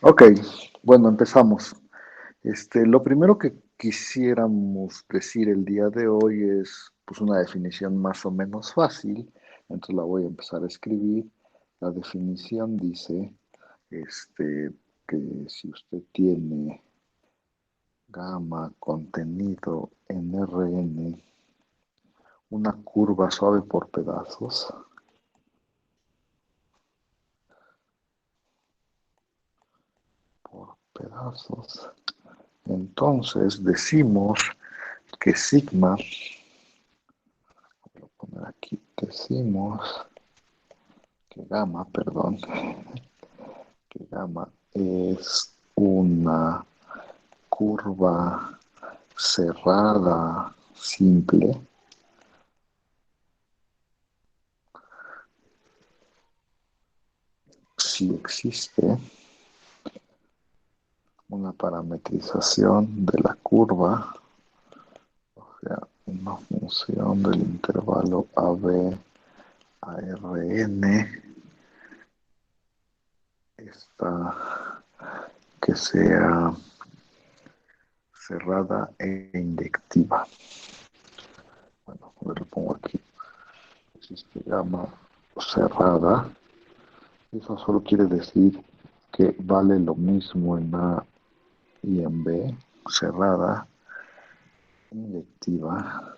Ok, bueno, empezamos. Lo primero que quisiéramos decir el día de hoy es pues una definición más o menos fácil, entonces la voy a empezar a escribir. La definición dice este, que si usted tiene gamma contenido en Rn, una curva suave por pedazos, entonces decimos que sigma, voy a poner aquí, decimos que gamma es una curva cerrada simple si existe una parametrización de la curva, o sea, una función del intervalo AB a Rn, esta que sea cerrada e inyectiva. Bueno, lo pongo aquí. Existe gamma cerrada. Eso solo quiere decir que vale lo mismo en A y en B, cerrada, inyectiva,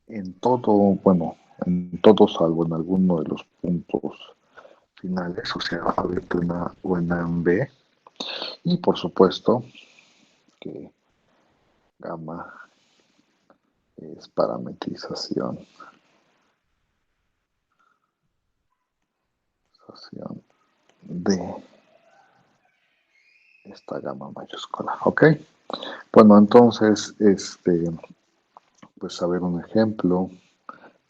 en todo, bueno, en todo salvo en alguno de los puntos finales, o sea, abierto en A o en B. Y por supuesto que gamma es parametrización de esta gamma mayúscula, ¿ok? Bueno, entonces, pues a ver un ejemplo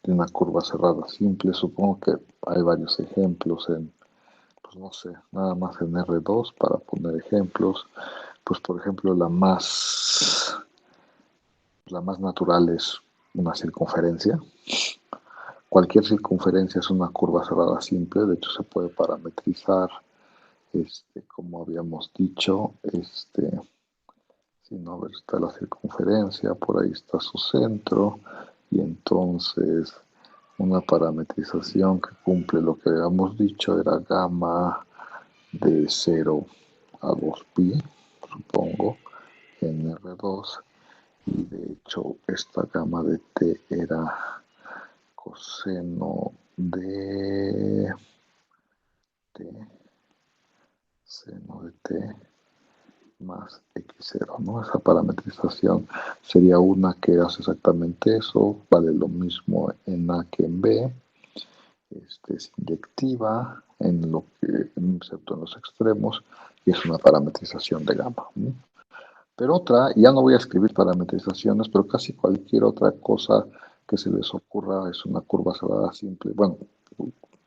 de una curva cerrada simple. Supongo que hay varios ejemplos pues no sé, nada más en R2 para poner ejemplos. Pues por ejemplo, la más natural es una circunferencia. Cualquier circunferencia es una curva cerrada simple, de hecho se puede parametrizar, como habíamos dicho, si no, a ver, está la circunferencia, por ahí está su centro, y entonces una parametrización que cumple lo que habíamos dicho era gamma de 0 a 2pi, supongo, en R2, y de hecho esta gamma de t era coseno de t, seno de t más x0, ¿no? Esa parametrización sería una que hace exactamente eso, vale lo mismo en A que en B, es inyectiva, excepto en los extremos, y es una parametrización de gamma, ¿no? Pero otra, ya no voy a escribir parametrizaciones, pero casi cualquier otra cosa que se les ocurra es una curva cerrada simple. Bueno,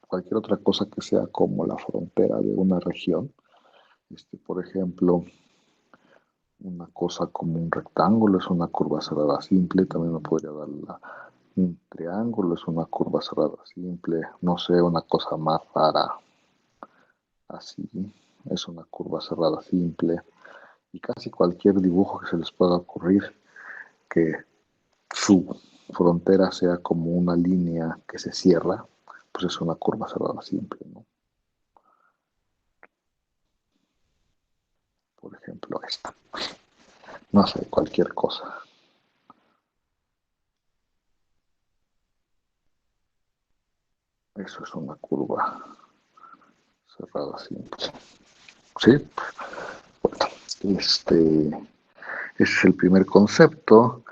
cualquier otra cosa que sea como la frontera de una región. Por ejemplo, una cosa como un rectángulo es una curva cerrada simple. También me podría dar un triángulo, es una curva cerrada simple. No sé, una cosa más rara, así, es una curva cerrada simple. Y casi cualquier dibujo que se les pueda ocurrir que su frontera sea como una línea que se cierra, pues es una curva cerrada simple, ¿no? Por ejemplo, esta. No sé, cualquier cosa. Eso es una curva cerrada simple. ¿Sí? Bueno, es el primer concepto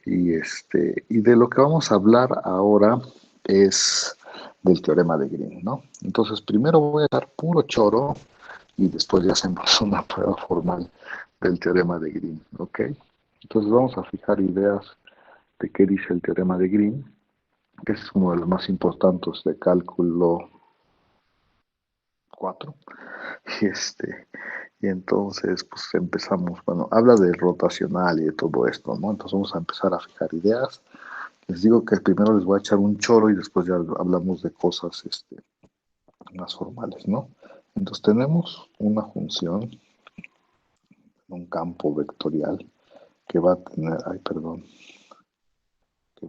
y de lo que vamos a hablar ahora es del teorema de Green, ¿no? Entonces, primero voy a dar puro choro y después ya hacemos una prueba formal del teorema de Green, ¿ok? Entonces vamos a fijar ideas de qué dice el teorema de Green, que es uno de los más importantes de cálculo 4. Y, y entonces, pues empezamos, bueno, habla del rotacional y de todo esto, ¿no? Entonces vamos a empezar a fijar ideas. Les digo que primero les voy a echar un choro y después ya hablamos de cosas más formales, ¿no? Entonces tenemos una función, un campo vectorial que va a tener, ay, perdón, que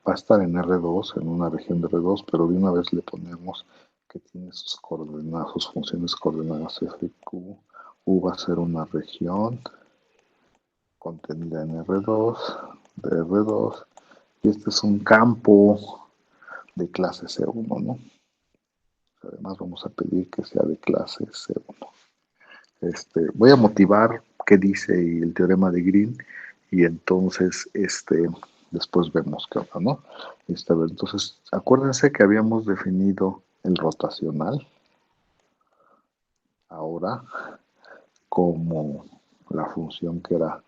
va a estar en R2, en una región de R2, pero de una vez le ponemos que tiene sus coordenadas, sus funciones coordenadas F, Q, U va a ser una región contenida en R2, de R2, y este es un campo de clase C1, ¿no? Además vamos a pedir que sea de clase C1. Voy a motivar qué dice el teorema de Green y entonces después vemos qué onda, ¿no? A ver, entonces, acuérdense que habíamos definido el rotacional ahora como la función que era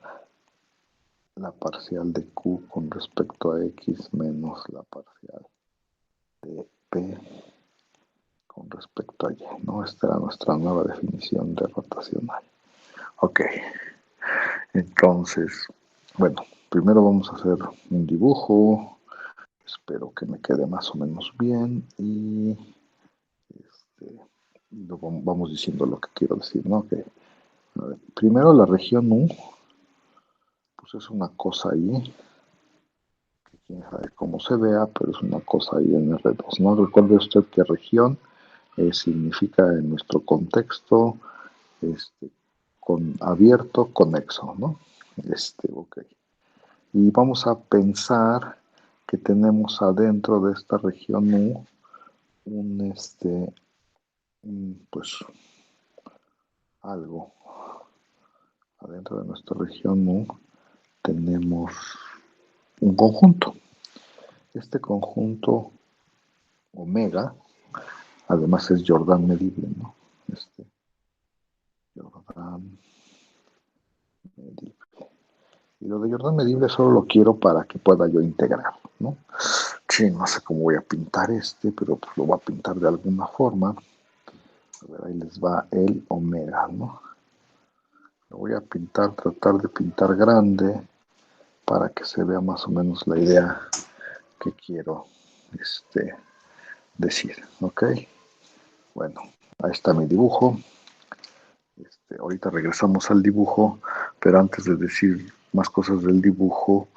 la parcial de Q con respecto a X menos la parcial de P con respecto a Y, ¿no? Esta era nuestra nueva definición de rotacional. Ok, entonces, bueno, primero vamos a hacer un dibujo. Espero que me quede más o menos bien y luego vamos diciendo lo que quiero decir, ¿no? Que, primero la región U, pues es una cosa ahí, que quién sabe cómo se vea, pero es una cosa ahí en R2, ¿no? Recuerde usted que región significa en nuestro contexto con abierto, conexo, ¿no? Ok. Y vamos a pensar que tenemos adentro de esta región U pues algo. Adentro de nuestra región U tenemos un conjunto. Este conjunto omega, además es Jordan medible, ¿no? Jordan medible. Y lo de Jordan medible solo lo quiero para que pueda yo integrar, ¿no? Sí, no sé cómo voy a pintar pero pues lo voy a pintar de alguna forma. A ver, ahí les va el omega, ¿no? Lo voy a pintar, tratar de pintar grande para que se vea más o menos la idea que quiero decir, ¿ok? Bueno, ahí está mi dibujo. Ahorita regresamos al dibujo, pero antes de decir más cosas del dibujo,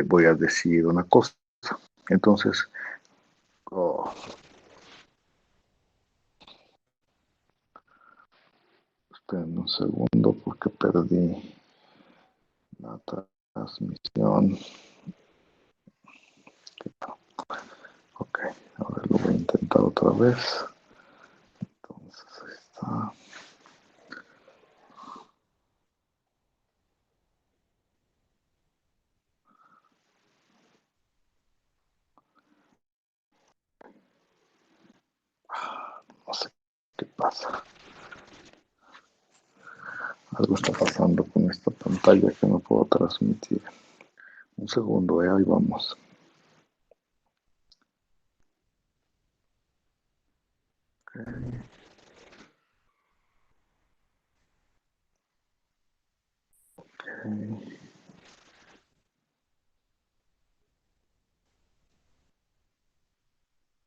voy a decir una cosa. Entonces, oh, esperen un segundo porque perdí la transmisión. Ok, ahora lo voy a intentar otra vez. Entonces, ahí está. No sé qué pasa. Algo está pasando con esta pantalla que no puedo transmitir. Un segundo, ahí vamos. Okay. Okay.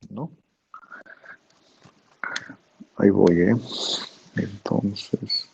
¿No? Ahí voy, ¿eh? Entonces,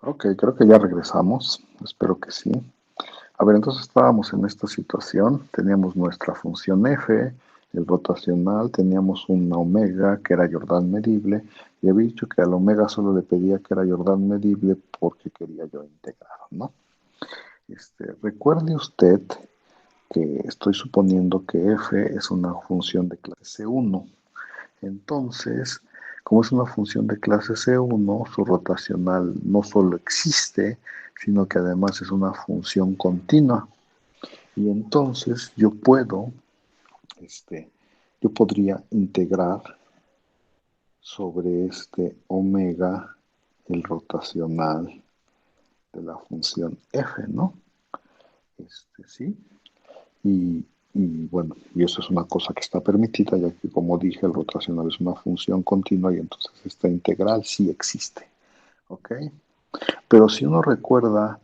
Ok, creo que ya regresamos. Espero que sí. A ver, entonces estábamos en esta situación. Teníamos nuestra función f, el rotacional, teníamos una omega que era Jordan medible, y había dicho que al omega solo le pedía que era Jordan medible porque quería yo integrar, ¿no? Recuerde usted que estoy suponiendo que f es una función de clase C1. Entonces, como es una función de clase C1, su rotacional no solo existe, sino que además es una función continua. Y entonces yo podría integrar sobre este omega el rotacional de la función f, ¿no? Sí. Y, y bueno, y eso es una cosa que está permitida, ya que como dije, el rotacional es una función continua y entonces esta integral sí existe. ¿Ok? Pero si uno recuerda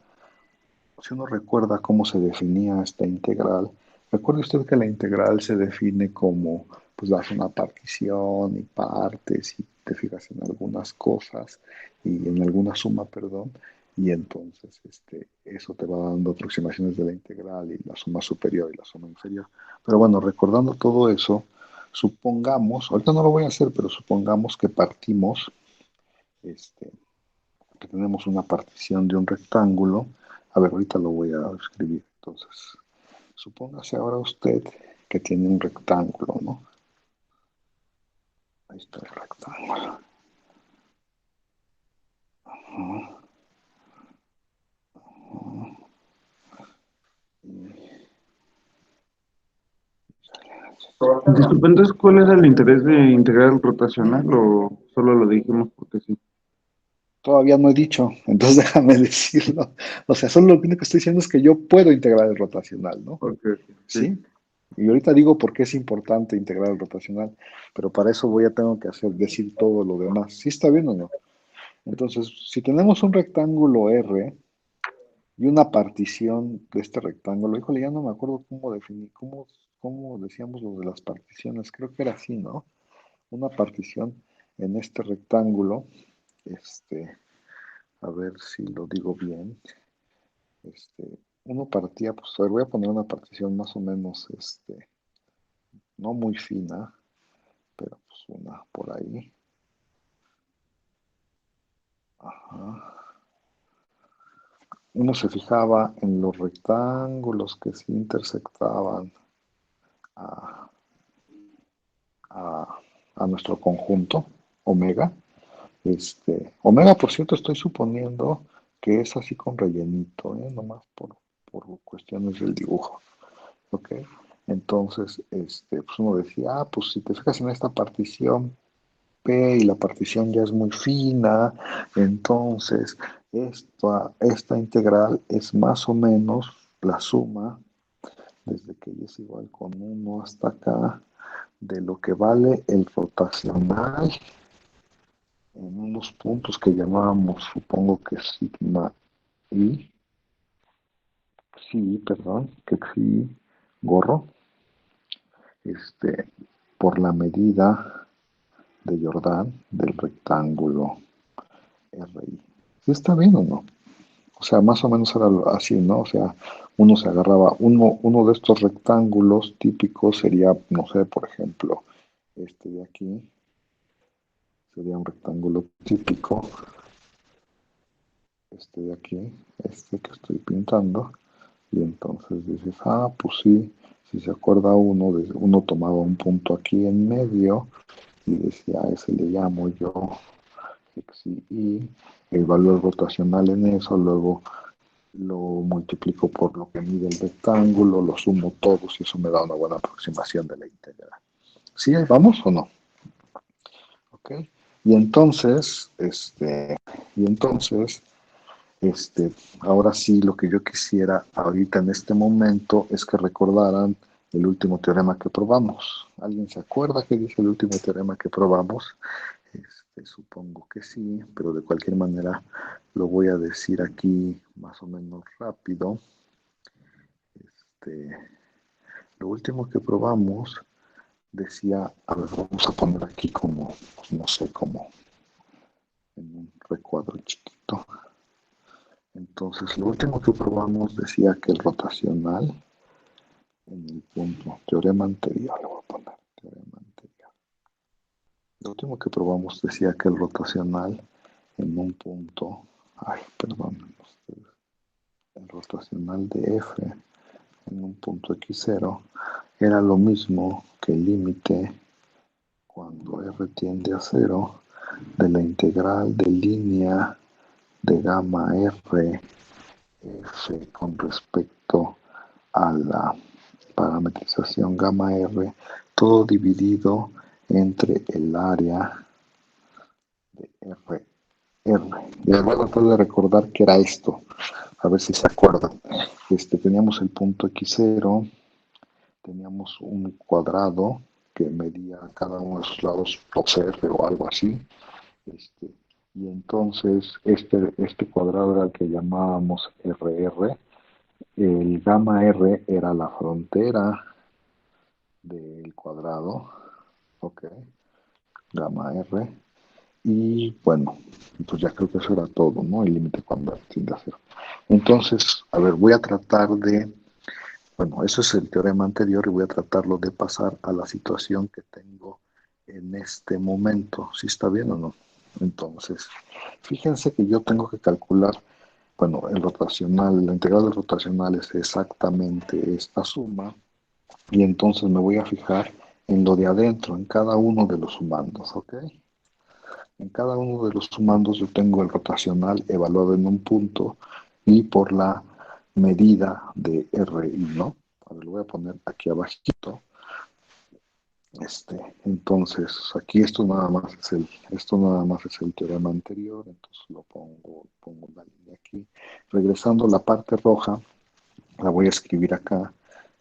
cómo se definía esta integral, recuerde usted que la integral se define como, pues das una partición y partes y te fijas en algunas cosas y en alguna suma, perdón, y entonces eso te va dando aproximaciones de la integral y la suma superior y la suma inferior. Pero bueno, recordando todo eso, supongamos, ahorita no lo voy a hacer, pero supongamos que partimos, este, que tenemos una partición de un rectángulo. A ver, ahorita lo voy a escribir. Entonces, supóngase ahora usted que tiene un rectángulo, ¿no? Ahí está el rectángulo. Disculpe, entonces, ¿cuál era el interés de integrar el rotacional o solo lo dijimos porque sí? Todavía no he dicho, entonces déjame decirlo. O sea, solo lo único que estoy diciendo es que yo puedo integrar el rotacional, ¿no? Porque sí. ¿Sí? Y ahorita digo por qué es importante integrar el rotacional, pero para eso tengo que decir todo lo demás. ¿Sí está bien o no? Entonces, si tenemos un rectángulo R, y una partición de este rectángulo. Híjole, ya no me acuerdo cómo definir, cómo decíamos lo de las particiones. Creo que era así, ¿no? Una partición en este rectángulo. A ver si lo digo bien. Uno partía, pues a ver, voy a poner una partición más o menos, no muy fina, pero pues una por ahí. Ajá. Uno se fijaba en los rectángulos que se intersectaban a, a, a nuestro conjunto, omega. Omega, por cierto, estoy suponiendo que es así con rellenito, nomás por cuestiones del dibujo. ¿Ok? Entonces, pues uno decía, pues si te fijas en esta partición P y la partición ya es muy fina, entonces esta integral es más o menos la suma, desde que y es igual con 1 hasta acá, de lo que vale el rotacional en unos puntos que llamábamos, supongo que sigma i, sí, perdón, que sí, gorro, este, por la medida de Jordan del rectángulo RI. ¿Sí está bien o no? O sea, más o menos era así, ¿no? O sea, uno se agarraba, uno de estos rectángulos típicos sería, no sé, por ejemplo, este de aquí, sería un rectángulo típico, este de aquí, este que estoy pintando, y entonces dices, pues sí, si se acuerda uno tomaba un punto aquí en medio y decía, a ese le llamo yo X y Y, el valor rotacional en eso, luego lo multiplico por lo que mide el rectángulo, lo sumo todos y eso me da una buena aproximación de la integral. ¿Sí, ahí vamos o no? ¿Ok? Y entonces, y entonces ahora sí, lo que yo quisiera ahorita en este momento es que recordaran el último teorema que probamos. ¿Alguien se acuerda qué dice el último teorema que probamos? Supongo que sí, pero de cualquier manera lo voy a decir aquí más o menos rápido. Este, lo último que probamos decía, a ver, vamos a poner aquí como, pues no sé, como en un recuadro chiquito. Entonces, lo último que probamos decía que el rotacional en el punto, teorema anterior, le voy a poner teorema anterior. Lo último que probamos decía que el rotacional en un punto, perdón, el rotacional de f en un punto x0 era lo mismo que el límite cuando r tiende a 0 de la integral de línea de gamma r f con respecto a la parametrización gamma r, todo dividido entre el área de r. Les voy a tratar de recordar que era esto, a ver si se acuerdan. Teníamos el punto x0, teníamos un cuadrado que medía cada uno de sus lados 2r o algo así. Y entonces este cuadrado era el que llamábamos RR. El gamma R era la frontera del cuadrado, ok, gamma R. Y bueno, pues ya creo que eso era todo, ¿no? El límite cuando tiende a cero. Entonces, a ver, voy a tratar de, bueno, eso es el teorema anterior y voy a tratarlo de pasar a la situación que tengo en este momento, si está bien o no. Entonces, fíjense que yo tengo que calcular, bueno, el rotacional, la integral del rotacional es exactamente esta suma, y entonces me voy a fijar en lo de adentro, en cada uno de los sumandos, ¿ok? En cada uno de los sumandos yo tengo el rotacional evaluado en un punto y por la medida de RI, ¿no? A ver, lo voy a poner aquí abajito. Entonces, aquí esto nada más es el teorema anterior, entonces pongo la línea aquí. Regresando a la parte roja, la voy a escribir acá,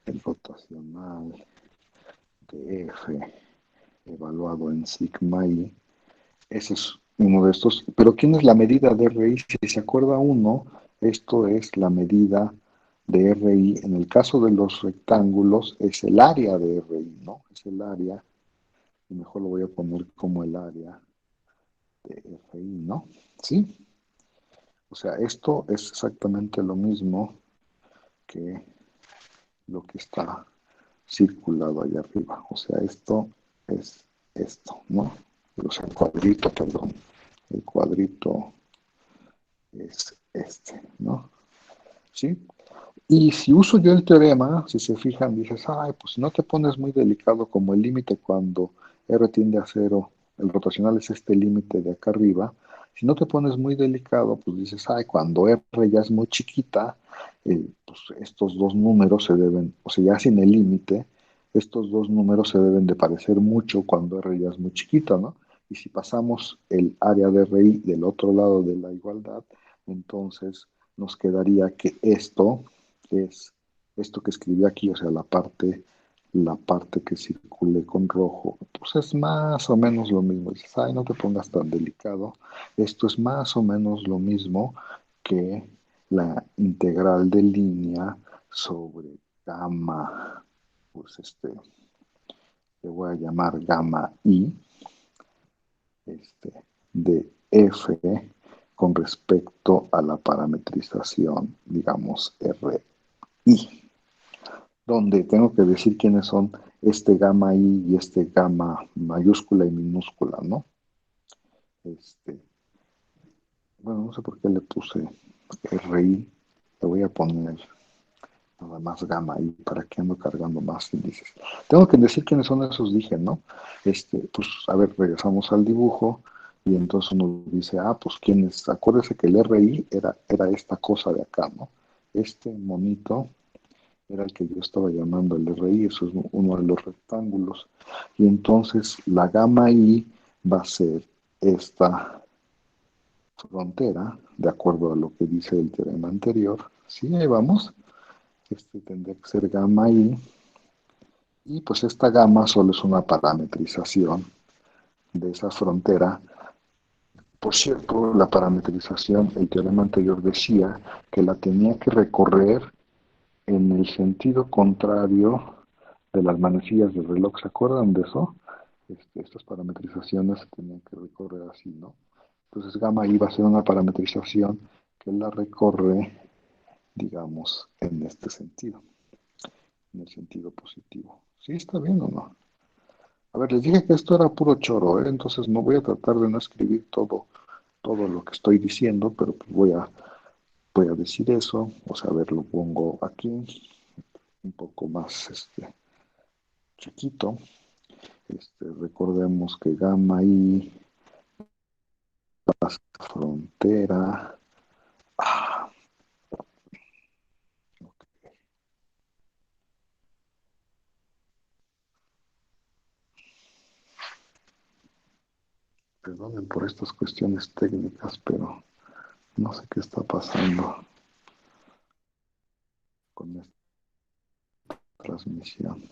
el rotacional de F evaluado en sigma I. Ese es uno de estos. Pero ¿quién es la medida de RI? Si se acuerda uno, esto es la medida de RI. En el caso de los rectángulos, es el área de RI, ¿no? Es el área, y mejor lo voy a poner como el área de RI, ¿no? ¿Sí? O sea, esto es exactamente lo mismo que lo que está circulado allá arriba. O sea, esto es esto, ¿no? O sea, el cuadrito, perdón. El cuadrito es ¿no? ¿Sí? Y si uso yo el teorema, si se fijan, dices, pues si no te pones muy delicado como el límite cuando R tiende a cero, el rotacional es este límite de acá arriba, si no te pones muy delicado, pues dices, cuando R ya es muy chiquita, pues estos dos números se deben, o sea, ya sin el límite, estos dos números se deben de parecer mucho cuando R ya es muy chiquita, ¿no? Y si pasamos el área de RI del otro lado de la igualdad, entonces nos quedaría que esto es esto que escribí aquí, o sea, la parte que circule con rojo, pues es más o menos lo mismo. Dices, no te pongas tan delicado. Esto es más o menos lo mismo que la integral de línea sobre gamma, pues le voy a llamar gamma I, de F con respecto a la parametrización, digamos, RI, donde tengo que decir quiénes son este gamma I y este gamma mayúscula y minúscula, ¿no? Bueno, no sé por qué le puse RI, le voy a poner nada más gamma I para que ando cargando más índices. Tengo que decir quiénes son esos, dije, ¿no? Pues a ver, regresamos al dibujo y entonces uno dice, pues quiénes, acuérdese que el RI era esta cosa de acá, ¿no? Este monito era el que yo estaba llamando el RI, eso es uno de los rectángulos. Y entonces la gamma I va a ser esta frontera, de acuerdo a lo que dice el teorema anterior. Sí, ahí vamos. Tendría que ser gamma I. Y pues esta gamma solo es una parametrización de esa frontera. Por cierto, la parametrización, el teorema anterior decía que la tenía que recorrer en el sentido contrario de las manecillas del reloj. ¿Se acuerdan de eso? Estas parametrizaciones se tenían que recorrer así, ¿no? Entonces gamma I va a ser una parametrización que la recorre, digamos, en este sentido, en el sentido positivo. ¿Sí está bien o no? A ver, les dije que esto era puro choro, ¿eh? Entonces no voy a tratar de no escribir todo lo que estoy diciendo, pero pues voy a decir eso. O sea, a ver, lo pongo aquí, un poco más chiquito. Recordemos que gamma i frontera. Ah, perdonen por estas cuestiones técnicas, pero no sé qué está pasando con esta transmisión.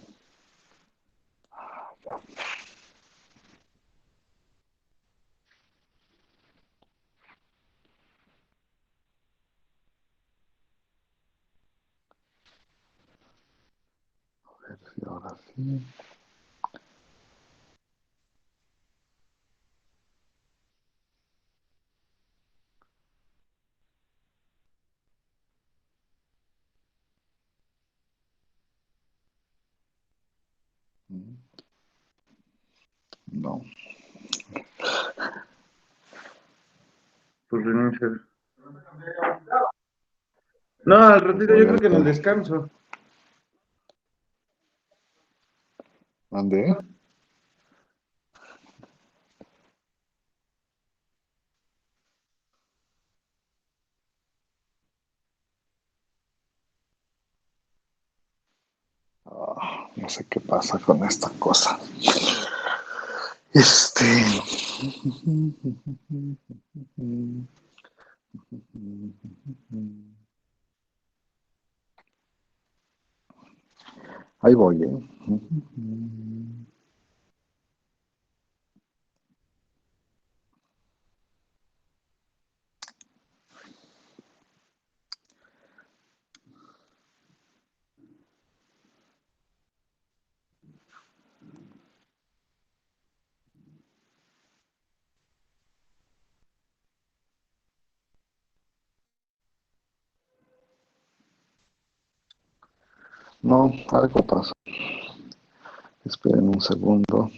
A ver si ahora sí. No. Pues renuncia. No, al Pues ratito voy yo a creo que en el ver. descanso. ¿Mande? No sé qué pasa con esta cosa. Este. Ahí voy, ¿eh? No, algo pasa. Esperen un segundo.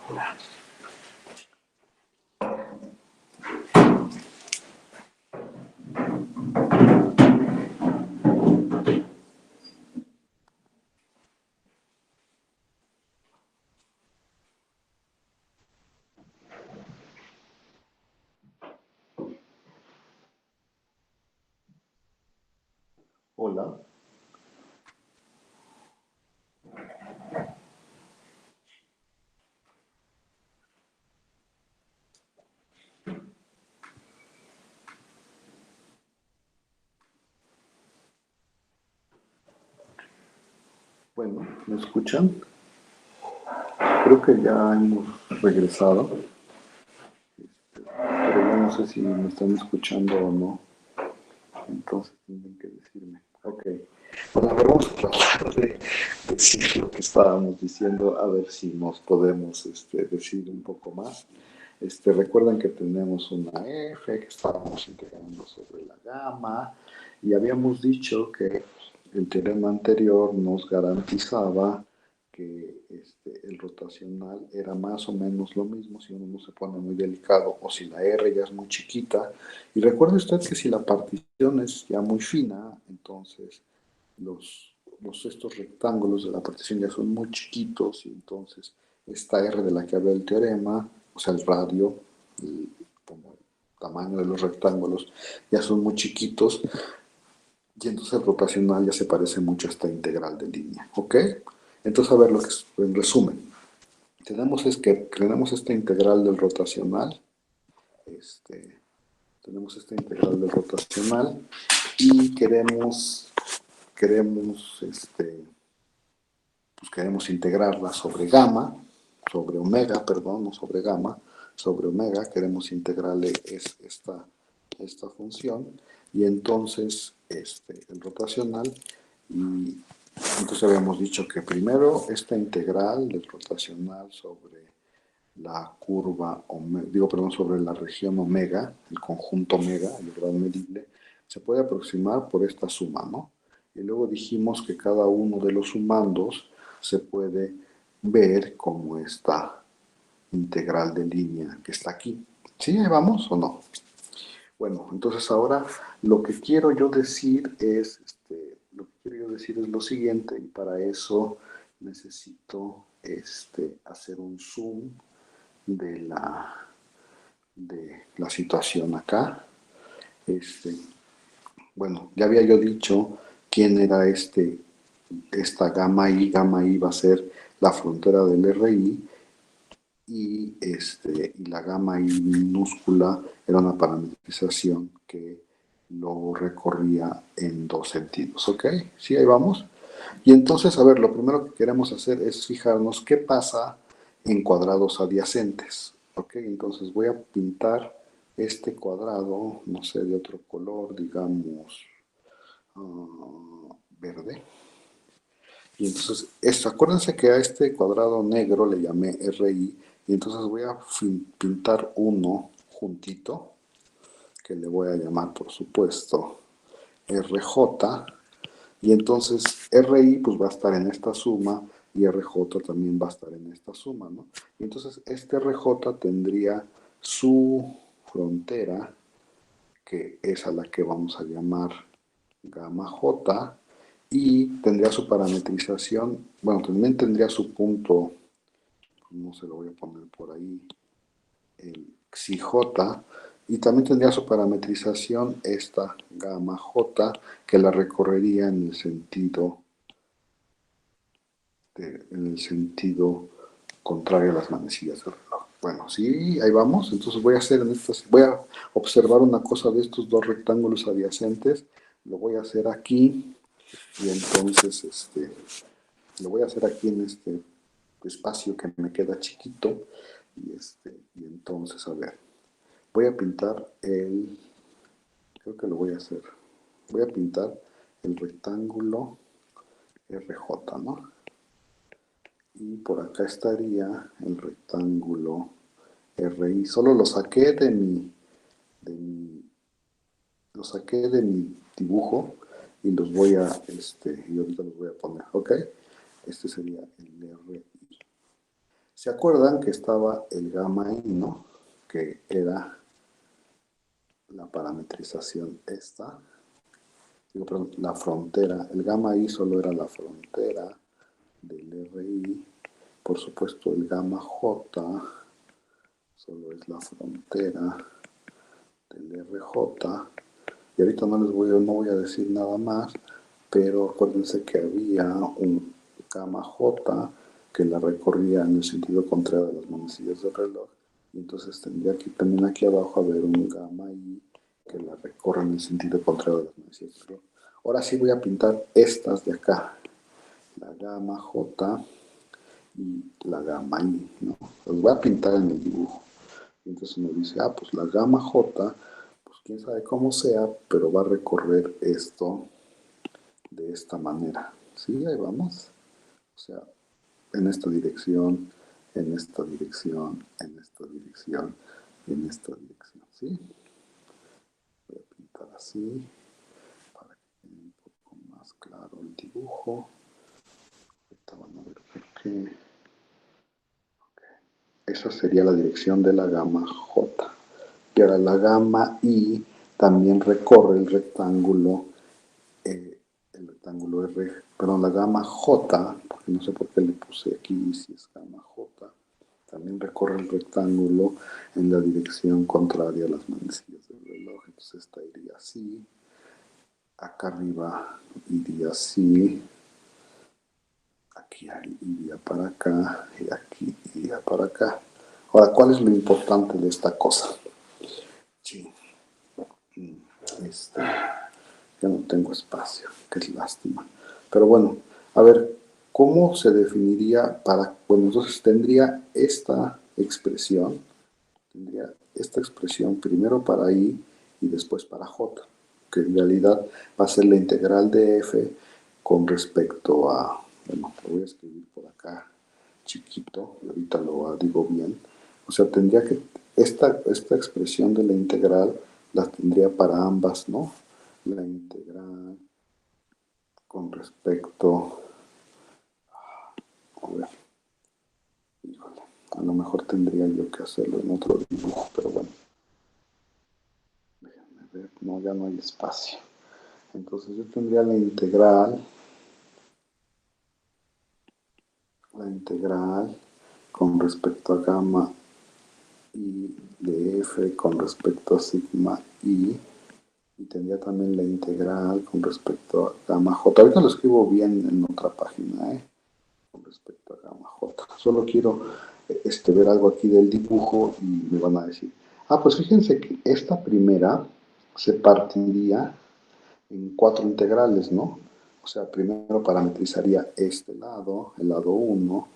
Hola. Bueno, ¿me escuchan? Creo que ya hemos regresado, pero ya no sé si me están escuchando o no. Entonces tienen que decirme. Ok. Bueno, a ver, vamos a tratar de decir lo que estábamos diciendo, a ver si nos podemos decir un poco más. Recuerden que tenemos una F, que estábamos integrando sobre la gamma, y habíamos dicho que el teorema anterior nos garantizaba que el rotacional era más o menos lo mismo si uno no se pone muy delicado o si la R ya es muy chiquita. Y recuerde usted que si la partición es ya muy fina, entonces estos rectángulos de la partición ya son muy chiquitos y entonces esta R de la que habla el teorema, o sea, el radio, como el tamaño de los rectángulos, ya son muy chiquitos y entonces el rotacional ya se parece mucho a esta integral de línea, ¿ok? Entonces, a ver, lo que es, en resumen, tenemos esta integral del rotacional, este, tenemos esta integral del rotacional y queremos integrarla sobre omega, perdón, no sobre gamma, sobre omega, queremos integrarle esta función y entonces el rotacional y entonces habíamos dicho que primero esta integral del rotacional sobre la curva, perdón, sobre la región omega, el conjunto omega, el grado medible, se puede aproximar por esta suma, ¿no? Y luego dijimos que cada uno de los sumandos se puede ver como esta integral de línea que está aquí. ¿Sí? ¿Ahí vamos o no? Bueno, entonces ahora lo que quiero yo decir es, lo siguiente, y para eso necesito hacer un zoom de la situación acá. Bueno, ya había yo dicho quién era esta gamma I. Gamma I va a ser la frontera del RI y la gamma I minúscula era una parametrización que lo recorría en dos sentidos, ¿ok? Sí, ahí vamos. Y entonces, a ver, lo primero que queremos hacer es fijarnos qué pasa en cuadrados adyacentes, ¿ok? Entonces voy a pintar este cuadrado, no sé, de otro color, digamos, verde. Y entonces, acuérdense que a este cuadrado negro le llamé RI, y entonces voy a pintar uno juntito, que le voy a llamar, por supuesto, RJ, y entonces RI pues va a estar en esta suma y RJ también va a estar en esta suma, ¿no? Y entonces este RJ tendría su frontera, que es a la que vamos a llamar gamma J, y tendría su parametrización, bueno, también tendría su punto, no se lo voy a poner por ahí, el xi J, y también tendría su parametrización esta gamma J, que la recorrería en el sentido contrario a las manecillas del reloj. Bueno, sí, ahí vamos. Entonces voy a observar una cosa de estos dos rectángulos adyacentes. Lo voy a hacer aquí y entonces lo voy a hacer aquí en este espacio que me queda chiquito y entonces a ver, voy a pintar creo que lo voy a hacer. Voy a pintar el rectángulo RJ, ¿no? Y por acá estaría el rectángulo RI. Solo lo saqué de mi dibujo y y ahorita los voy a poner, ¿ok? Este sería el RI. ¿Se acuerdan que estaba el gamma i, no? Que era la parametrización esta. Digo, perdón, la frontera. El gamma i solo era la frontera del RI. Por supuesto, el gamma j solo es la frontera del RJ. Y ahorita no voy a decir nada más, pero acuérdense que había un gamma J que la recorría en el sentido contrario de las manecillas del reloj. Y entonces tendría que también aquí abajo haber un gamma I que la recorre en el sentido contrario de las manecillas del reloj. Ahora sí voy a pintar estas de acá. La gamma J y la gamma I, ¿no? Los voy a pintar en el dibujo. Y entonces me dice, pues la gamma J, pues quién sabe cómo sea, pero va a recorrer esto de esta manera. ¿Sí? Ahí vamos. O sea, en esta dirección, en esta dirección, en esta dirección, en esta dirección. ¿Sí? Voy a pintar así para que quede un poco más claro el dibujo. Ahorita van a ver por qué. Esa sería la dirección de la gamma J. Y ahora la gamma I también recorre el rectángulo R, perdón, la gamma J, porque no sé por qué le puse aquí si es gamma J, también recorre el rectángulo en la dirección contraria a las manecillas del reloj. Entonces esta iría así, acá arriba iría así, aquí iría para acá y aquí iría para acá. Ahora, ¿cuál es lo importante de esta cosa? Sí. Ya no tengo espacio, qué lástima. Pero bueno, a ver, ¿cómo se definiría bueno, entonces tendría esta expresión primero para I y después para J, que en realidad va a ser la integral de F con respecto a, bueno, lo voy a escribir por acá chiquito, y ahorita lo digo bien. O sea, tendría que, esta expresión de la integral la tendría para ambas, ¿no? La integral con respecto, a ver, híjole, a lo mejor tendría yo que hacerlo en otro dibujo, pero bueno, déjenme ver, no, ya no hay espacio. Entonces yo tendría la integral con respecto a gamma i de f con respecto a sigma i, y tendría también la integral con respecto a gamma j. Ahorita lo escribo bien en otra página, con respecto a gamma j. Solo quiero ver algo aquí del dibujo y me van a decir, pues fíjense que esta primera se partiría en 4 integrales, ¿no? O sea, primero parametrizaría este lado, el lado 1,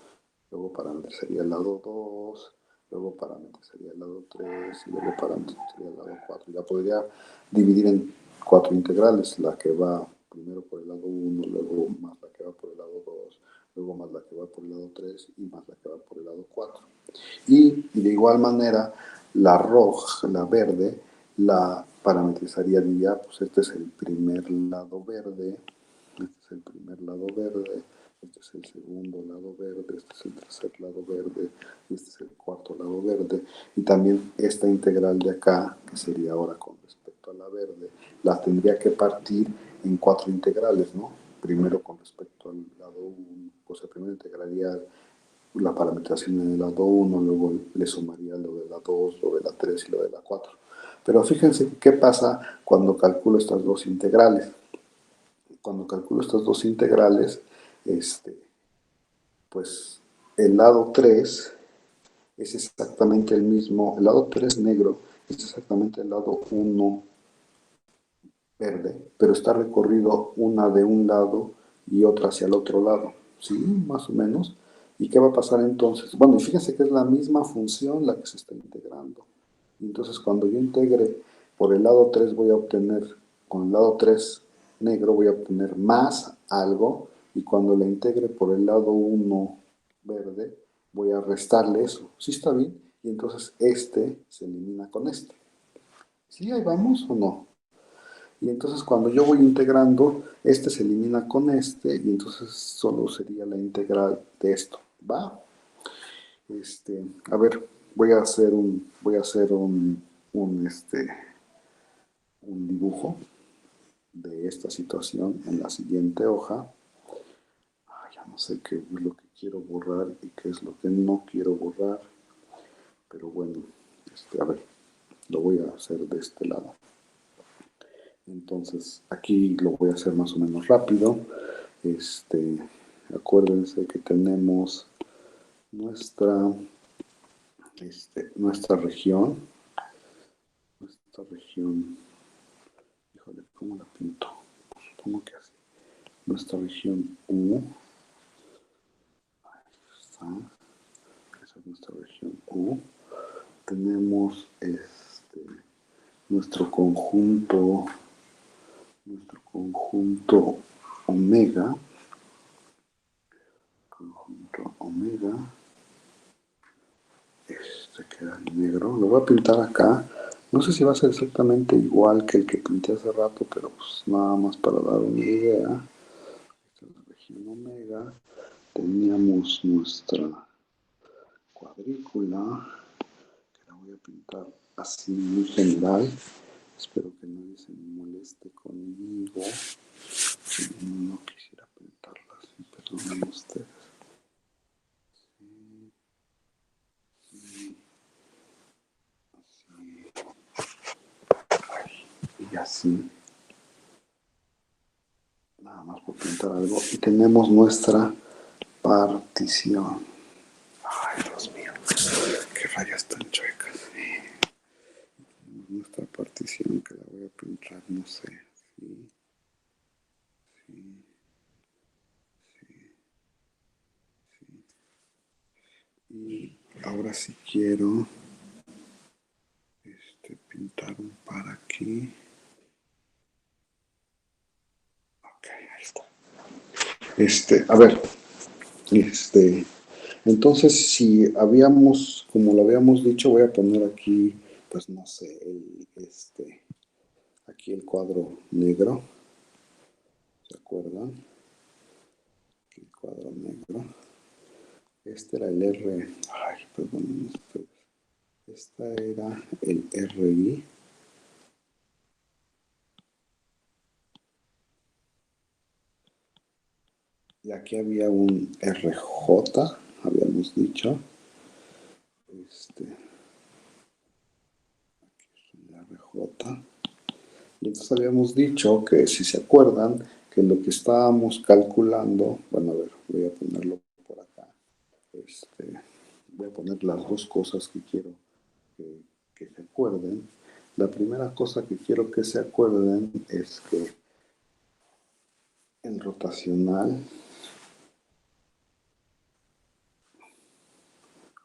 luego parametrizaría el lado 2, luego parametrizaría el lado 3 y luego parametrizaría el lado 4. Ya podría dividir en 4 integrales, la que va primero por el lado 1, luego más la que va por el lado 2, luego más la que va por el lado 3 y más la que va por el lado 4. Y de igual manera, la roja, la verde, la parametrizaría, diría, pues este es el primer lado verde, este es el primer lado verde, este es el segundo lado verde, este es el tercer lado verde, y este es el cuarto lado verde. Y también esta integral de acá, que sería ahora con respecto a la verde, la tendría que partir en 4 integrales, ¿no? Primero con respecto al lado 1, o sea, primero integraría la parametración en el lado 1, luego le sumaría lo de la 2, lo de la 3 y lo de la 4. Pero fíjense qué pasa cuando calculo estas dos integrales. Cuando calculo estas dos integrales, pues el lado 3 es exactamente el mismo, el lado 3 negro es exactamente el lado 1 verde, pero está recorrido una de un lado y otra hacia el otro lado, ¿sí? Más o menos. ¿Y qué va a pasar entonces? Bueno, fíjense que es la misma función la que se está integrando. Y entonces cuando yo integre por el lado 3 voy a obtener, con el lado 3 negro voy a obtener más algo, y cuando la integre por el lado 1 verde voy a restarle eso. ¿Sí está bien? Y entonces este se elimina con este. ¿Sí? Ahí vamos o no. Y entonces cuando yo voy integrando, este se elimina con este y entonces solo sería la integral de esto, ¿va? A ver, un dibujo de esta situación en la siguiente hoja. Ya no sé qué es lo que quiero borrar y qué es lo que no quiero borrar, pero bueno, a ver, lo voy a hacer de este lado. Entonces, aquí lo voy a hacer más o menos rápido. Acuérdense que tenemos nuestra, nuestra región, híjole, ¿cómo la pinto? Supongo que así. Nuestra región U, ahí está, esa es nuestra región U. Tenemos nuestro conjunto omega, queda en negro. Lo voy a pintar acá. No sé si va a ser exactamente igual que el que pinté hace rato, pero pues nada más para dar una idea. Esta es la región omega. Teníamos nuestra cuadrícula, que la voy a pintar así muy general. Espero que nadie se moleste conmigo. No quisiera pintarla así, perdonen ustedes. Y así, nada más por pintar algo. Y tenemos nuestra partición. Ay, Dios mío, qué rayas tan chuecas. Nuestra partición que la voy a pintar, no sé. Sí, sí, y ahora sí quiero pintar un par aquí. Ok, ahí está. A ver, entonces si habíamos, como lo habíamos dicho, voy a poner aquí, pues no sé, aquí el cuadro negro, ¿se acuerdan? Aquí el cuadro negro. Este era el R, ay, perdón, esta era el RI. Y aquí había un RJ, habíamos dicho. Aquí es un RJ. Y entonces habíamos dicho que, si se acuerdan, que lo que estábamos calculando, bueno, a ver, voy a ponerlo por acá. Voy a poner las dos cosas que quiero que se acuerden. La primera cosa que quiero que se acuerden es que el rotacional,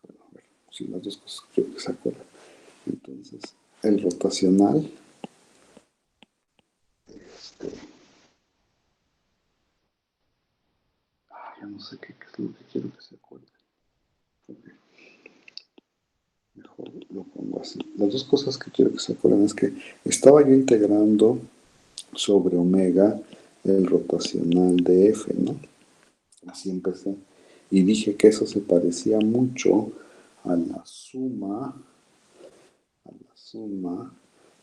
bueno, a ver, sí, las dos cosas que quiero que se acuerden. Entonces, el rotacional, ya no sé qué es lo que quiero que se acuerden. Okay. Mejor lo pongo así. Las dos cosas que quiero que se acuerden es que estaba yo integrando sobre omega el rotacional de F, ¿no? Así empecé. Y dije que eso se parecía mucho a la suma,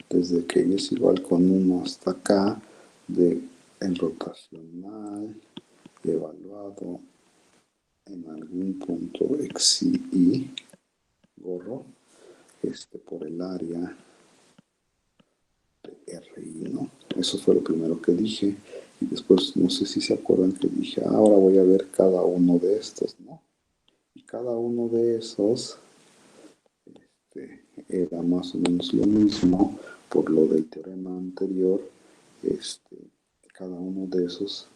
desde que y es igual con 1 hasta acá, de el rotacional evaluado en algún punto xi gorro, por el área de RI, ¿no? Eso fue lo primero que dije. Y después, no sé si se acuerdan que dije, ahora voy a ver cada uno de estos, ¿no? Y cada uno de esos era más o menos lo mismo por lo del teorema anterior. Cada uno de esos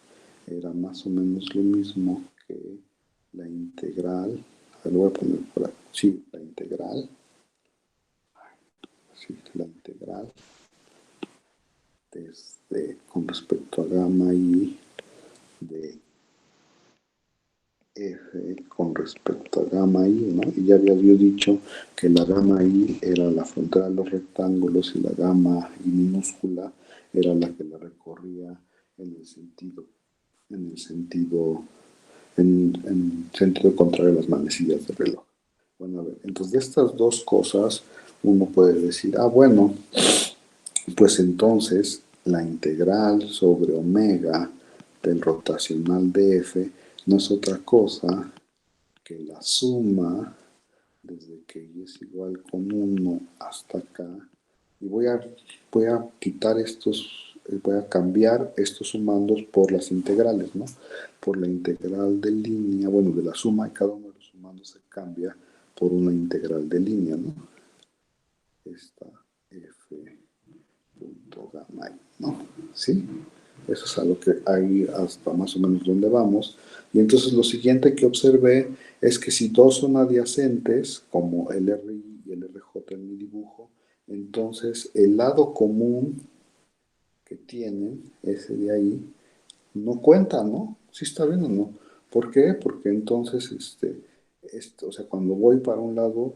era más o menos lo mismo que la integral. Lo voy a poner por aquí. Sí, la integral. Sí, la integral con respecto a gamma i de F con respecto a gamma i, ¿no? Y ya había yo dicho que la gamma i era la frontera de los rectángulos y la gamma i minúscula era la que la recorría en el sentido, en sentido contrario a las manecillas del reloj. Bueno, a ver, entonces de estas dos cosas uno puede decir, ah, bueno, pues entonces la integral sobre omega del rotacional de f no es otra cosa que la suma desde que y es igual con 1 hasta acá. Y voy a quitar estos, voy a cambiar estos sumandos por las integrales, ¿no? Por la integral de línea, bueno, de la suma de cada uno de los sumandos se cambia por una integral de línea, ¿no? Esta f punto gamma i, ¿no? ¿Sí? Eso es a lo que hay hasta más o menos donde vamos. Y entonces lo siguiente que observé es que si dos son adyacentes, como el RI y el RJ en mi dibujo, entonces el lado común que tienen, ese de ahí, no cuenta, ¿no? ¿Sí está bien o no? ¿Por qué? Porque entonces, o sea, cuando voy para un lado,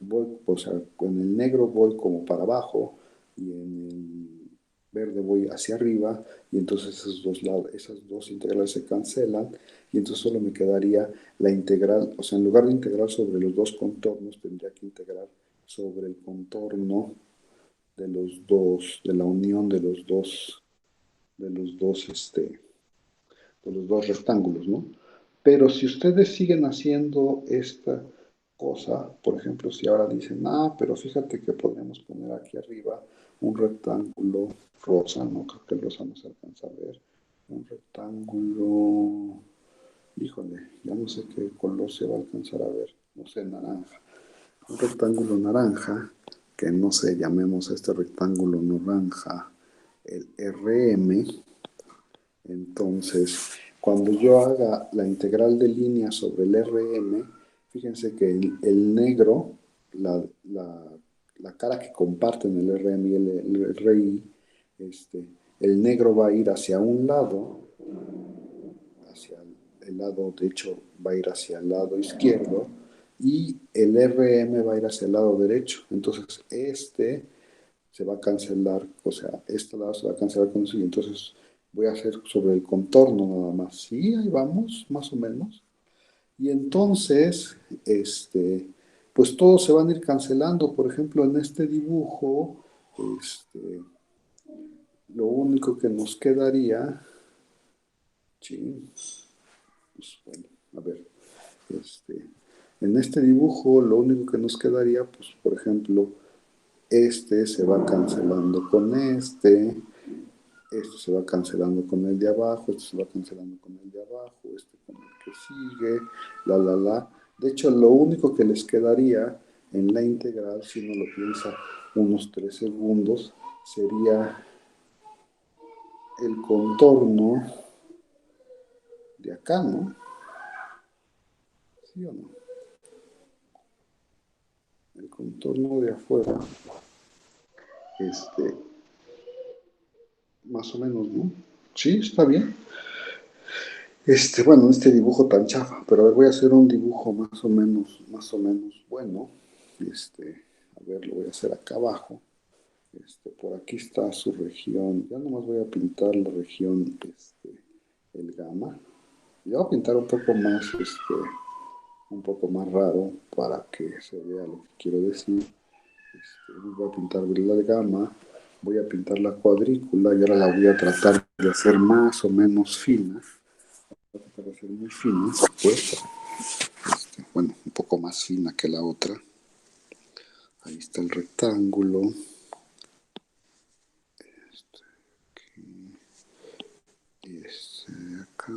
voy, o sea, con el negro voy como para abajo y en el verde voy hacia arriba y entonces esos dos lados, esas dos integrales se cancelan y entonces solo me quedaría la integral, o sea, en lugar de integrar sobre los dos contornos, tendría que integrar sobre el contorno de los dos, de la unión de los dos, de los dos rectángulos, ¿no? Pero si ustedes siguen haciendo esta cosa, por ejemplo, si ahora dicen, ah, pero fíjate que podemos poner aquí arriba un rectángulo rosa, no creo que el rosa no se alcanza a ver, un rectángulo, híjole, ya no sé qué color se va a alcanzar a ver, no sé, naranja, un rectángulo naranja, que no sé, llamemos a este rectángulo naranja el RM. Entonces, cuando yo haga la integral de línea sobre el RM, fíjense que el negro, la, la, la, cara que comparten el RM y el RI, este, el negro va a ir hacia un lado, hacia el lado, de hecho, va a ir hacia el lado izquierdo, y el RM va a ir hacia el lado derecho. Entonces, se va a cancelar, o sea, este lado se va a cancelar con eso y entonces voy a hacer sobre el contorno nada más. Sí, ahí vamos, más o menos. Y entonces, pues todos se van a ir cancelando. Por ejemplo, en este dibujo, lo único que nos quedaría, sí, pues bueno, a ver, en este dibujo lo único que nos quedaría, pues por ejemplo, este se va cancelando con este se va cancelando con el de abajo, este se va cancelando con el de abajo, este con el que sigue, la. De hecho, lo único que les quedaría en la integral, si uno lo piensa unos 3 segundos, sería el contorno de acá, ¿no? ¿Sí o no? El contorno de afuera, este, más o menos, ¿no? Sí, está bien. Bueno, este dibujo tan chafa, pero a ver, voy a hacer un dibujo más o menos bueno. A ver, lo voy a hacer acá abajo. Por aquí está su región. Ya nomás voy a pintar la región, el gamma. Ya voy a pintar un poco más raro para que se vea lo que quiero decir. Voy a pintar la gamma, voy a pintar la cuadrícula y ahora la voy a tratar de hacer más o menos fina. Voy a tratar de hacer muy fina, pues, bueno, un poco más fina que la otra. Ahí está el rectángulo. Y acá.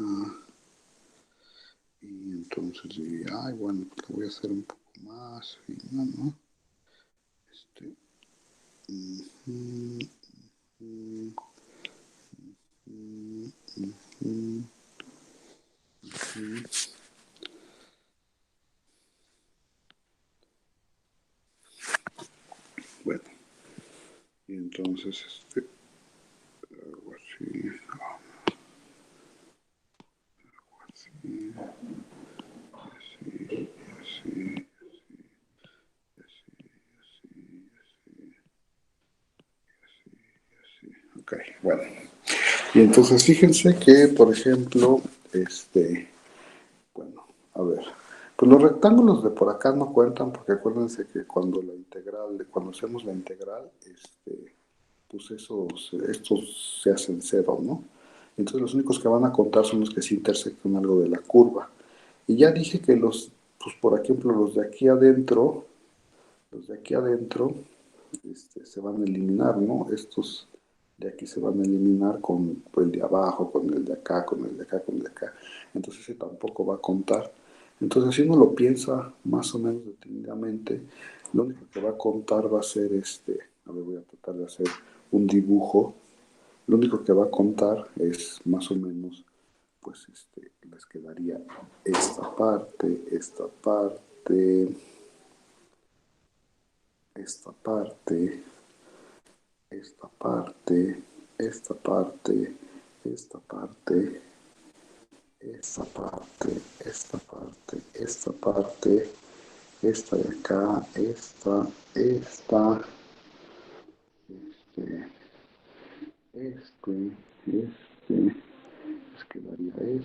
Y entonces diría, ay, bueno, pues lo voy a hacer un poco más fina, ¿no? Uh -huh, uh -huh, uh -huh. Bueno, y entonces algo así, así, así, así, ok, bueno. Y entonces fíjense que, por ejemplo, bueno, a ver, pues Pues los rectángulos de por acá no cuentan porque acuérdense que cuando cuando hacemos la integral, pues estos se hacen cero, ¿no? Entonces los únicos que van a contar son los que se intersectan algo de la curva. Y ya dije que pues por ejemplo, los de aquí adentro, se van a eliminar, ¿no? Estos de aquí se van a eliminar con el de abajo, con el de acá, con el de acá, con el de acá. Entonces ese tampoco va a contar. Entonces si uno lo piensa más o menos detenidamente, lo único que va a contar va a ser a ver, voy a tratar de hacer un dibujo. Lo único que va a contar es más o menos, pues les quedaría esta parte, esta parte, esta parte, esta parte, esta parte, esta parte, esta parte, esta parte, esta parte, esta de acá, esta, este, les quedaría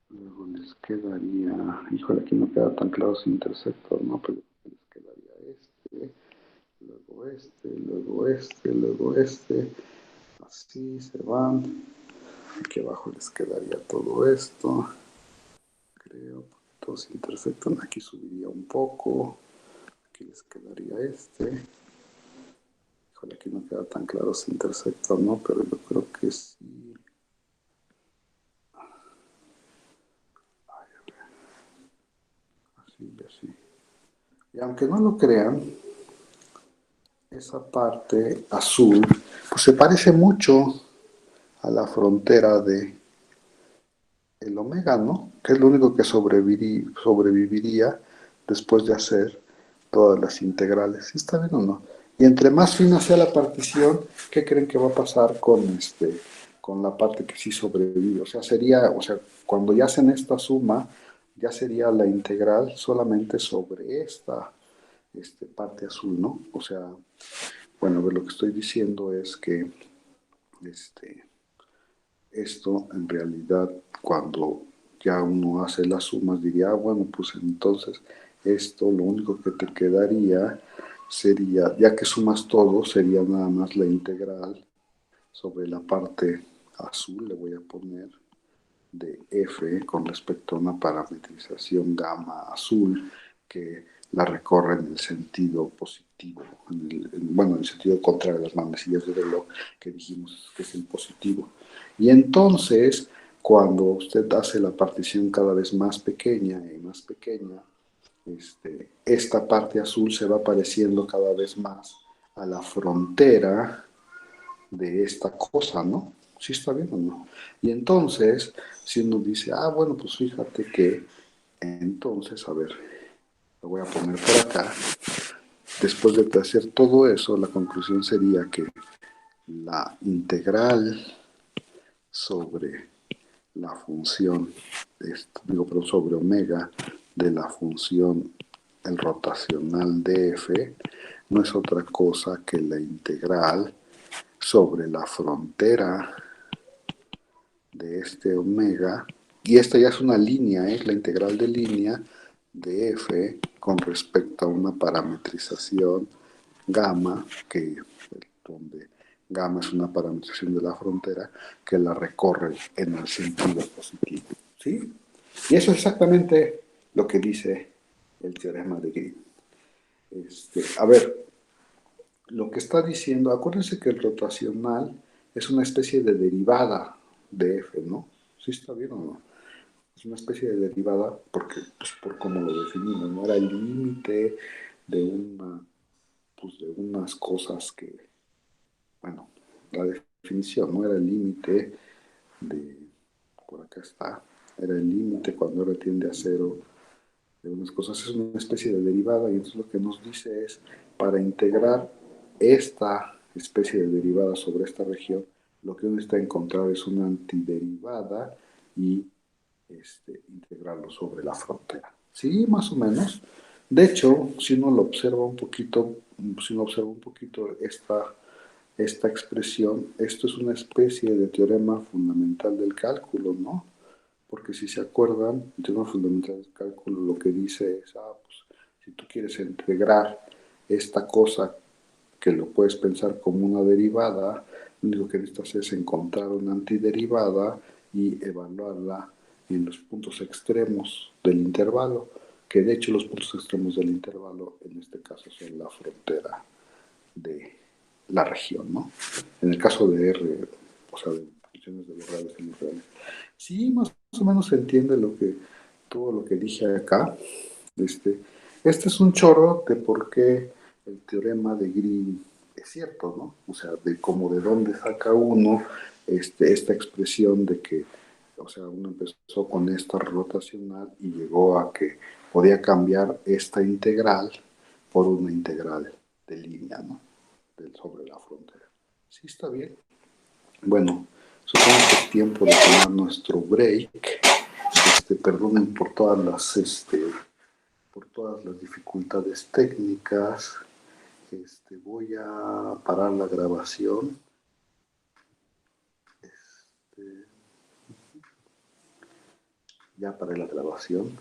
luego les quedaría, híjole, aquí no queda tan claro si intersector, ¿no? Pero les quedaría luego luego luego así se van. Aquí abajo les quedaría todo esto, creo, porque todos intersectan. Aquí subiría un poco, aquí les quedaría Híjole, aquí no queda tan claro si intersecta o no, pero yo creo que sí. Así y así. Y aunque no lo crean, esa parte azul, pues se parece mucho a la frontera de el omega, ¿no? Que es lo único que sobreviviría después de hacer todas las integrales. ¿Sí está bien o no? Y entre más fina sea la partición, ¿qué creen que va a pasar con la parte que sí sobrevive? O sea, cuando ya hacen esta suma, ya sería la integral solamente sobre esta parte azul, ¿no? O sea, bueno, a ver, lo que estoy diciendo es que este, esto en realidad cuando ya uno hace las sumas diría, bueno, pues entonces esto lo único que te quedaría sería, ya que sumas todo, sería nada más la integral sobre la parte azul, le voy a poner de F con respecto a una parametrización gamma azul que la recorre en el sentido positivo, bueno, en el sentido contrario de las manecillas de reloj que dijimos que es el positivo. Y entonces, cuando usted hace la partición cada vez más pequeña y más pequeña, esta parte azul se va pareciendo cada vez más a la frontera de esta cosa, ¿no? ¿Sí está bien o no? Y entonces, si uno dice, ah, bueno, pues fíjate que entonces, a ver, lo voy a poner por acá. Después de hacer todo eso, la conclusión sería que la integral sobre la función, pero sobre omega de la función el rotacional de f no es otra cosa que la integral sobre la frontera de este omega, y esta ya es una línea, es la integral de línea de f con respecto a una parametrización gamma, donde gamma es una parametrización de la frontera que la recorre en el sentido positivo. ¿Sí? Y eso es exactamente lo que dice el teorema de Green. A ver, lo que está diciendo, acuérdense que el rotacional es una especie de derivada de f, ¿no? ¿Sí está bien o no? Es una especie de derivada porque, pues, por cómo lo definimos, no era el límite de pues, de unas cosas que, bueno, la definición no era el límite de, por acá está, era el límite cuando r tiende a cero de unas cosas, es una especie de derivada y entonces lo que nos dice es, para integrar esta especie de derivada sobre esta región, lo que uno está a encontrar es una antiderivada y integrarlo sobre la frontera. Sí, más o menos. De hecho, si uno lo observa un poquito, si uno observa un poquito esta expresión, esto es una especie de teorema fundamental del cálculo, ¿no? porque si se acuerdan, el teorema fundamental del cálculo lo que dice es, pues, si tú quieres integrar esta cosa que lo puedes pensar como una derivada, lo único que necesitas es encontrar una antiderivada y evaluarla en los puntos extremos del intervalo, que de hecho los puntos extremos del intervalo en este caso son la frontera de la región, ¿no? En el caso de R, o sea, de funciones de los reales y los reales. Sí, más o menos se entiende todo lo que dije acá. Este es un chorro de por qué el teorema de Green es cierto, ¿no? O sea, de cómo de dónde saca uno esta expresión de que, o sea, uno empezó con esta rotacional y llegó a que podía cambiar esta integral por una integral de línea, ¿no? Sobre la frontera. Sí, está bien. Bueno, supongo que es tiempo de tomar nuestro break. Perdonen por todas las dificultades técnicas. Voy a parar la grabación. Ya paré la grabación.